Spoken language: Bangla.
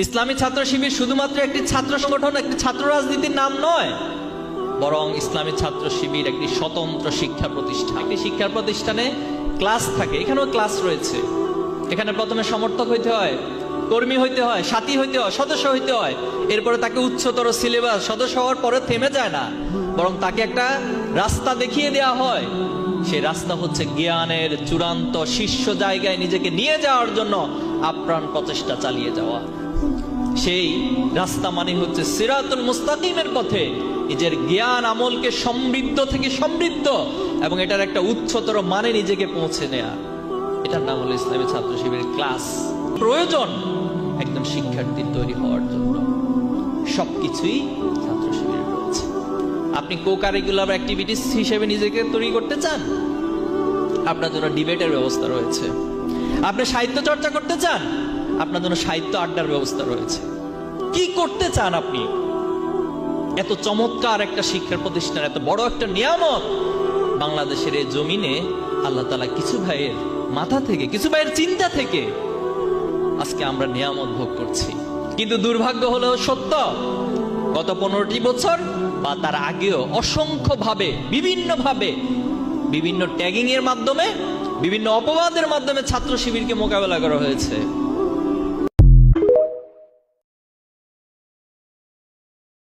ইসলামী ছাত্র শিবির শুধুমাত্র একটি ছাত্র সংগঠন, একটি ছাত্র রাজনীতির নাম নয়, বরং ইসলামী ছাত্র শিবির একটি স্বতন্ত্র শিক্ষা প্রতিষ্ঠান। একটি শিক্ষা প্রতিষ্ঠানে ক্লাস থাকে, এখানেও ক্লাস রয়েছে। এখানে প্রথমে সমর্থক হইতে হয়, কর্মী হইতে হয়, সাথী হইতে হয়, সদস্য হইতে হয়। এরপরে তাকে উচ্চতর সিলেবাস, সদস্য হওয়ার পরে থেমে যায় না, বরং তাকে একটা রাস্তা দেখিয়ে দেওয়া হয়। সেই রাস্তা হচ্ছে জ্ঞানের চূড়ান্ত শীর্ষ জায়গায় নিজেকে নিয়ে যাওয়ার জন্য আপ্রাণ প্রচেষ্টা চালিয়ে যাওয়া। সেই রাস্তা মানে হচ্ছে সিরাতুল মুস্তাকিমের পথে নিজের জ্ঞান আমলকে সমৃদ্ধ থেকে সমৃদ্ধ এবং এটার একটা উচ্চতর মানে নিজেকে পৌঁছে নেয়া। এটার নাম হলো ইসলামী ছাত্র শিবিরের ক্লাস। প্রয়োজন একজন শিক্ষার্থী তৈরি হওয়ার জন্য সবকিছুই ছাত্র শিবিরে রয়েছে। আপনি কো কারিকুলার অ্যাক্টিভিটিস হিসেবে নিজেকে তৈরি করতে চান, আপনার জন্য ডিবেটের ব্যবস্থা রয়েছে। আপনি সাহিত্য চর্চা করতে চান, আপনার জন্য সাহিত্য আড্ডার ব্যবস্থা রয়েছে। কি করতে চান আপনি? এত চমৎকার একটা শিক্ষা প্রতিষ্ঠান, এত বড় একটা নিয়ামত বাংলাদেশের এই জমিনে আল্লাহ তাআলা কিছু ভাইয়ের মাথা থেকে, কিছু ভাইয়ের চিন্তা থেকে আজকে আমরা নিয়ামত ভোগ করছি। কিন্তু দুর্ভাগ্য হলো সত্য, গত 15টি বছর বা তার আগেও অসংখ্য ভাবে, বিভিন্ন ট্যাগিং এর মাধ্যমে, বিভিন্ন অপবাদের মাধ্যমে ছাত্র শিবিরকে মোকাবেলা করা হয়েছে।